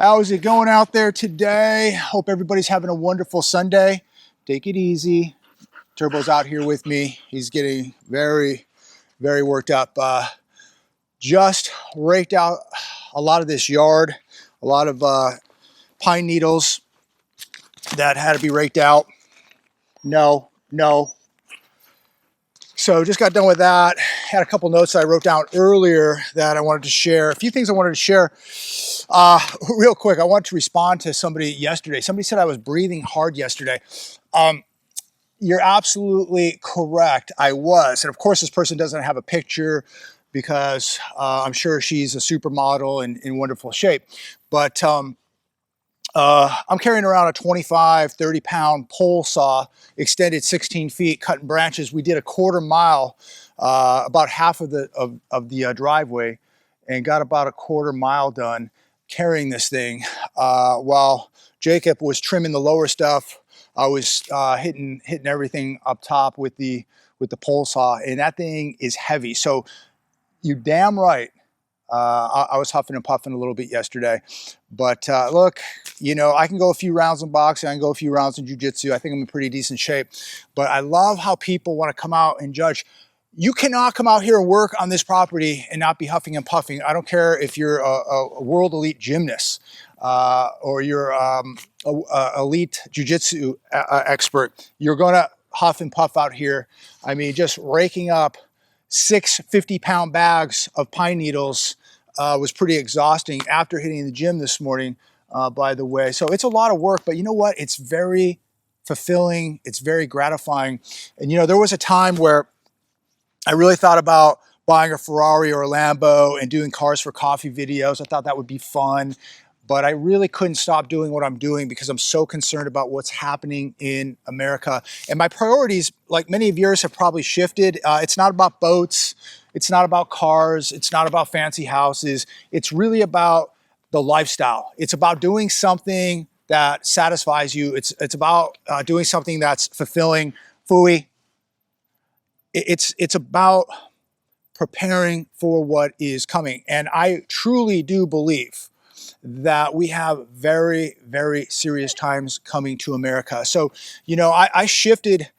How's it going out there today? Hope everybody's having a wonderful Sunday. Take it easy. Turbo's out here with me. He's getting very, very worked up. Just raked out a lot of this yard, a lot of pine needles that had to be raked out. No. So just got done with that. Had a couple notes that I wrote down earlier that I wanted to share. A few things I wanted to share. Real quick, I want to respond to somebody yesterday. Somebody said I was breathing hard yesterday. You're absolutely correct. I was. And of course, this person doesn't have a picture because I'm sure she's a supermodel and in wonderful shape. But I'm carrying around a 25, 30-pound pole saw, extended 16 feet, cutting branches. We did a quarter mile, about half of the driveway, and got about a quarter mile done carrying this thing. While Jacob was trimming the lower stuff, I was hitting everything up top with the pole saw, and that thing is heavy. So you damn right. I was huffing and puffing a little bit yesterday, but look, you know, I can go a few rounds in boxing, I can go a few rounds in jiu-jitsu. I think I'm in pretty decent shape, but I love how people want to come out and judge. You cannot come out here and work on this property and not be huffing and puffing. I don't care if you're a world elite gymnast or you're elite jiu-jitsu expert. You're going to huff and puff out here. I mean, just raking up 6 50-pound bags of pine needles was pretty exhausting after hitting the gym this morning, by the way. So it's a lot of work, but you know what? It's very fulfilling. It's very gratifying. And, you know, there was a time where I really thought about buying a Ferrari or a Lambo and doing cars for coffee videos. I thought that would be fun, but I really couldn't stop doing what I'm doing because I'm so concerned about what's happening in America. And my priorities, like many of yours, have probably shifted. It's not about boats. It's not about cars. It's not about fancy houses. It's really about the lifestyle. It's about doing something that satisfies you. It's about doing something that's fulfilling. Fooey. It's about preparing for what is coming. And I truly do believe that we have very, very serious times coming to America. So, you know, I shifted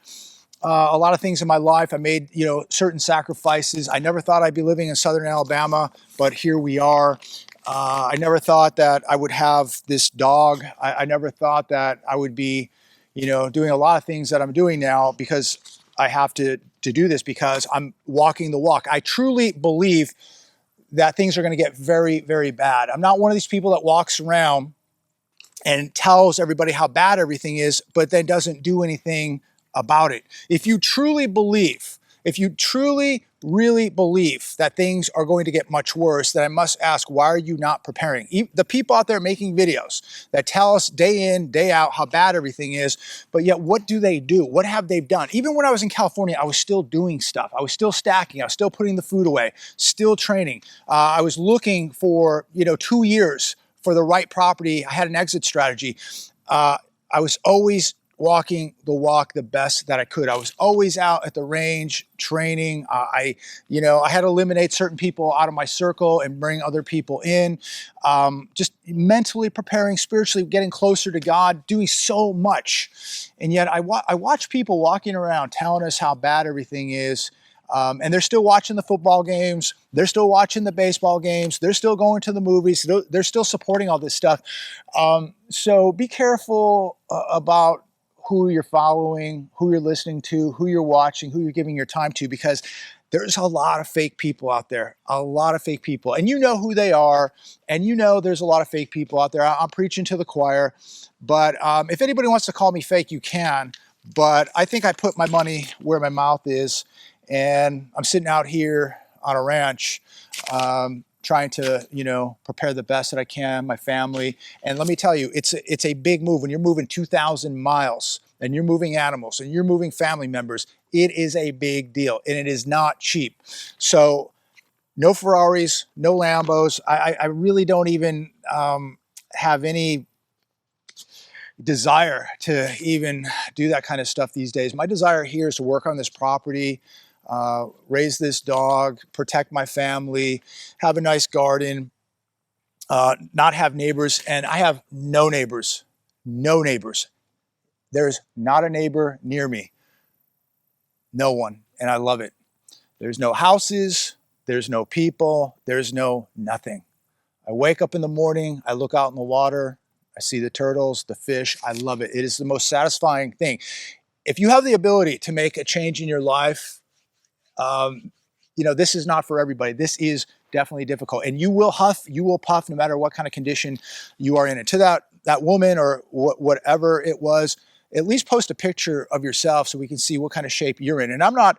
a lot of things in my life. I made, you know, certain sacrifices. I never thought I'd be living in Southern Alabama, but here we are. I never thought that I would have this dog. I never thought that I would be, you know, doing a lot of things that I'm doing now because I have to do this because I'm walking the walk. I truly believe that things are going to get very, very bad. I'm not one of these people that walks around and tells everybody how bad everything is, but then doesn't do anything about it. If you truly believe, if you truly, really believe that things are going to get much worse, then I must ask, why are you not preparing? The people out there making videos that tell us day in, day out how bad everything is, but yet what do they do? What have they done? Even when I was in California, I was still doing stuff. I was still stacking. I was still putting the food away, still training. I was looking for, you know, 2 years for the right property. I had an exit strategy. I was always walking the walk the best that I could. I was always out at the range training. I had to eliminate certain people out of my circle and bring other people in. Just mentally preparing, spiritually getting closer to God, doing so much. And yet I watch people walking around telling us how bad everything is. And they're still watching the football games. They're still watching the baseball games. They're still going to the movies. They're still supporting all this stuff. So be careful about who you're following, who you're listening to, who you're watching, who you're giving your time to, because there's a lot of fake people out there, a lot of fake people. And you know who they are, and you know there's a lot of fake people out there. I'm preaching to the choir, but if anybody wants to call me fake, you can. But I think I put my money where my mouth is, and I'm sitting out here on a ranch trying to, you know, prepare the best that I can, my family. And let me tell you, it's a big move. When you're moving 2,000 miles and you're moving animals and you're moving family members, it is a big deal and it is not cheap. So no Ferraris, no Lambos. I really don't even have any desire to even do that kind of stuff these days. My desire here is to work on this property, raise this dog, protect my family, have a nice garden, not have neighbors, and I have no neighbors. No neighbors. There's not a neighbor near me. No one, and I love it. There's no houses, there's no people, there's no nothing. I wake up in the morning, I look out in the water, I see the turtles, the fish. I love it. It is the most satisfying thing. If you have the ability to make a change in your life, you know, this is not for everybody. This is definitely difficult, and you will huff, you will puff, no matter what kind of condition you are in. And to that woman or whatever it was, at least post a picture of yourself so we can see what kind of shape you're in. And I'm not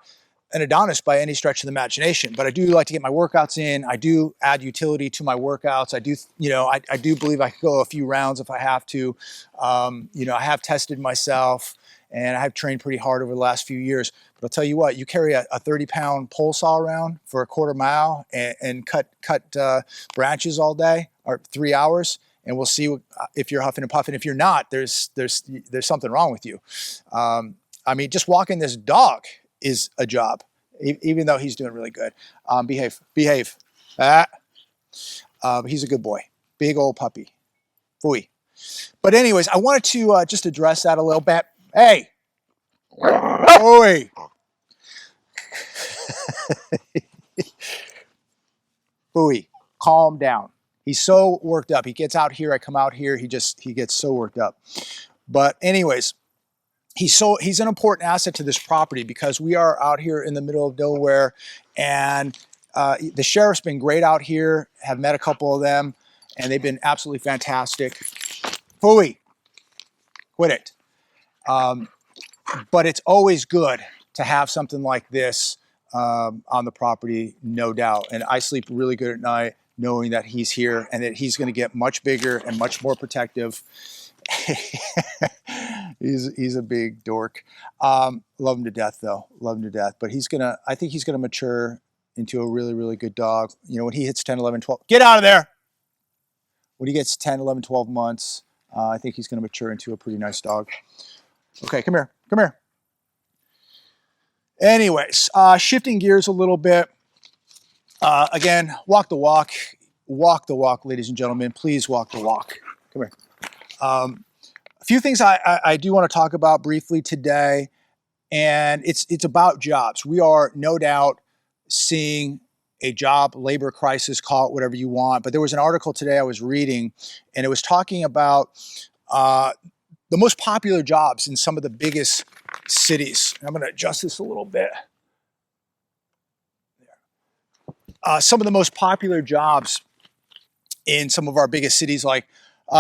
an Adonis by any stretch of the imagination, but I do like to get my workouts in. I do add utility to my workouts. I do, you know, I do believe I could go a few rounds if I have to. You know, I have tested myself and I have trained pretty hard over the last few years. But I'll tell you what, you carry a 30-pound pole saw around for a quarter mile and cut branches all day or 3 hours, and we'll see if you're huffing and puffing. If you're not, there's something wrong with you. I mean, just walking this dog is a job, even though he's doing really good. Behave. He's a good boy. Big old puppy. Fooey. But anyways, I wanted to just address that a little bit. Hey. Fooey. Fooey. Calm down. He's so worked up. He gets out here. I come out here. He gets so worked up. But anyways, he's an important asset to this property because we are out here in the middle of nowhere, and the sheriff's been great out here. Have met a couple of them, and they've been absolutely fantastic. Fooey, quit it. But it's always good to have something like this on the property, no doubt. And I sleep really good at night knowing that he's here and that he's going to get much bigger and much more protective. He's a big dork. Love him to death, though. Love him to death. But I think he's gonna mature into a really, really good dog. You know, when he hits 10, 11, 12, get out of there. When he gets 10, 11, 12 months, I think he's gonna mature into a pretty nice dog. Okay, come here, come here. Anyways, shifting gears a little bit. Again, walk the walk. Walk the walk, ladies and gentlemen. Please walk the walk. Come here. A few things I do want to talk about briefly today, and it's about jobs. We are no doubt seeing a job labor crisis, call it whatever you want. But there was an article today I was reading, and it was talking about the most popular jobs in some of the biggest cities. I'm going to adjust this a little bit. Some of the most popular jobs in some of our biggest cities like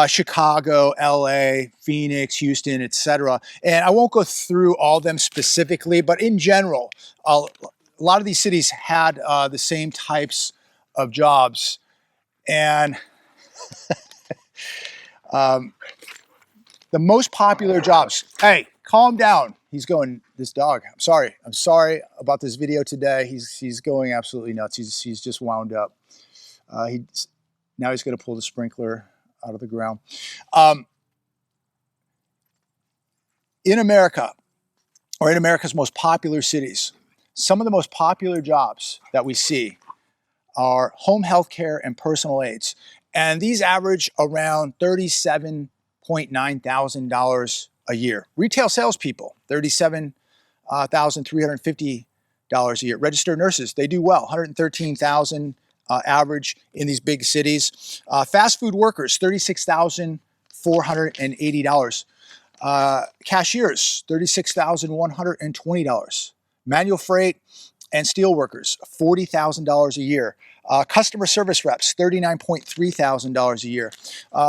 Chicago, LA, Phoenix, Houston, etc. And I won't go through all of them specifically, but in general, a lot of these cities had the same types of jobs. And the most popular jobs, hey, calm down. He's going, this dog, I'm sorry about this video today. He's going absolutely nuts. He's just wound up. Now he's going to pull the sprinkler out of the ground. In America, or in America's most popular cities, some of the most popular jobs that we see are home health care and personal aides. And these average around $37.9 thousand a year. Retail salespeople, $37,350 a year. Registered nurses, they do well, $113,000 average in these big cities. Fast food workers, $36,480. Cashiers, $36,120. Manual freight and steel workers, $40,000 a year. Customer service reps, $39.3 thousand a year.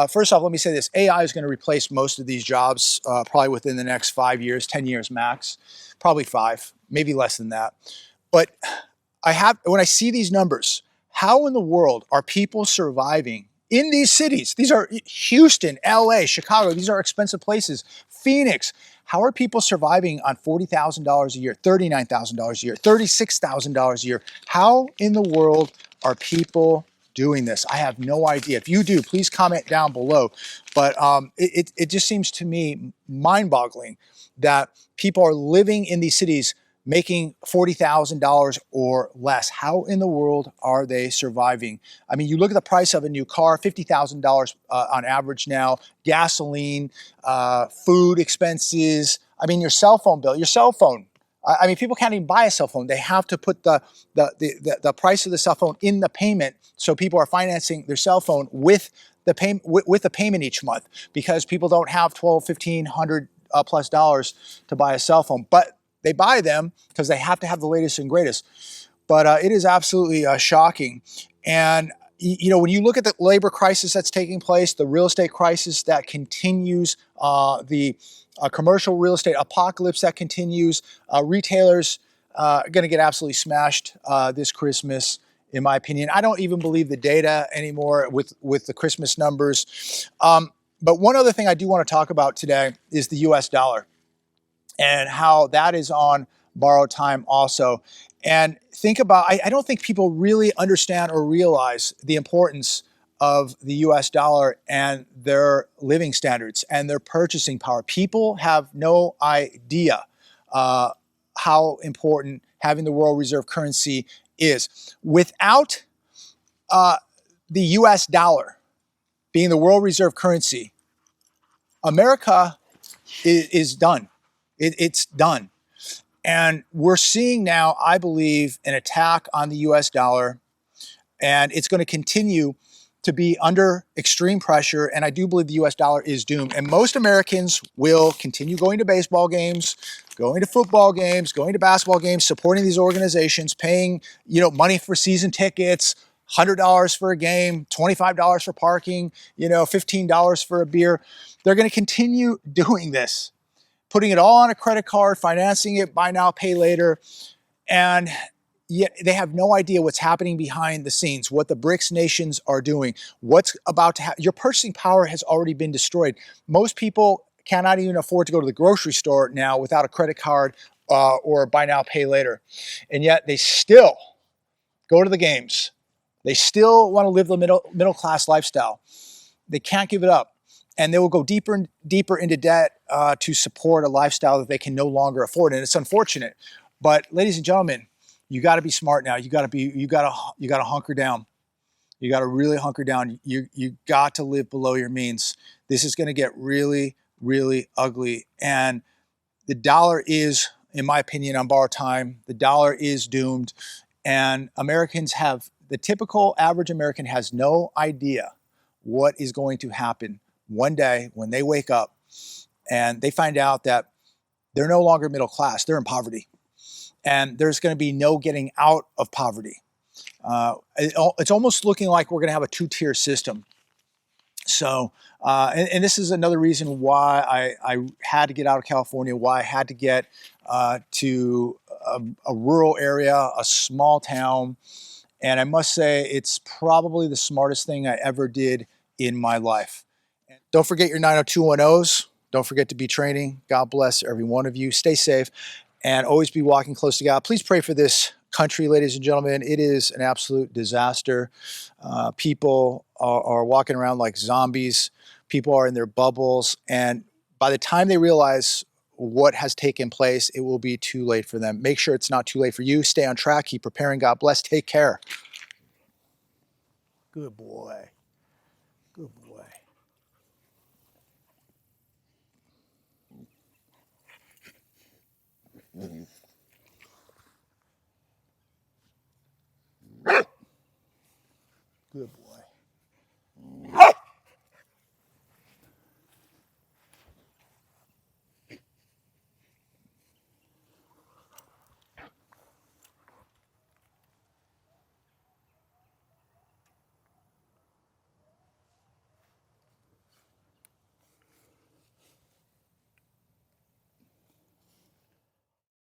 First off, let me say this. AI is going to replace most of these jobs probably within the next 5 years, 10 years max. Probably 5, maybe less than that. But when I see these numbers, how in the world are people surviving in these cities? These are Houston, LA, Chicago. These are expensive places. Phoenix. How are people surviving on $40,000 a year, $39,000 a year, $36,000 a year? How in the world are people doing this? I have no idea. If you do, please comment down below. But it just seems to me mind-boggling that people are living in these cities making $40,000 or less. How in the world are they surviving? I mean, you look at the price of a new car, $50,000 on average now, gasoline, food expenses. I mean, your cell phone bill, your cell phone. I mean, people can't even buy a cell phone. They have to put the price of the cell phone in the payment. So people are financing their cell phone with the payment each month because people don't have $1,200, $1,500 plus dollars to buy a cell phone. But they buy them because they have to have the latest and greatest. But it is absolutely shocking. And you know, when you look at the labor crisis that's taking place, the real estate crisis that continues, the commercial real estate apocalypse that continues, retailers are going to get absolutely smashed this Christmas, in my opinion. I don't even believe the data anymore with the Christmas numbers. But one other thing I do want to talk about today is the US dollar and how that is on borrowed time also. And think about, I don't think people really understand or realize the importance of the US dollar and their living standards and their purchasing power. People have no idea how important having the world reserve currency is. Without the US dollar being the world reserve currency, America is done. It's done. And we're seeing now, I believe, an attack on the US dollar, and it's going to continue to be under extreme pressure. And I do believe the US dollar is doomed. And most Americans will continue going to baseball games, going to football games, going to basketball games, supporting these organizations, paying, you know, money for season tickets, $100 for a game, $25 for parking, you know, $15 for a beer. They're going to continue doing this, putting it all on a credit card, financing it, buy now, pay later. And yet they have no idea what's happening behind the scenes, what the BRICS nations are doing, what's about to happen. Your purchasing power has already been destroyed. Most people cannot even afford to go to the grocery store now without a credit card or buy now, pay later. And yet they still go to the games. They still want to live the middle class lifestyle. They can't give it up. And they will go deeper and deeper into debt to support a lifestyle that they can no longer afford. And it's unfortunate. But ladies and gentlemen, you got to be smart now. You got to hunker down. You got to really hunker down. You got to live below your means. This is going to get really, really ugly. And the dollar is, in my opinion, on borrowed time. The dollar is doomed. And Americans have, the typical average American has no idea what is going to happen one day when they wake up and they find out that they're no longer middle class, they're in poverty. And there's going to be no getting out of poverty. It's almost looking like we're going to have a two-tier system. So, and this is another reason why I had to get out of California, why I had to get to a rural area, a small town. And I must say, it's probably the smartest thing I ever did in my life. Don't forget your 90210s. Don't forget to be training. God bless every one of you. Stay safe and always be walking close to God. Please pray for this country, ladies and gentlemen. It is an absolute disaster. People are walking around like zombies. People are in their bubbles. And by the time they realize what has taken place, it will be too late for them. Make sure it's not too late for you. Stay on track. Keep preparing. God bless. Take care. Good boy.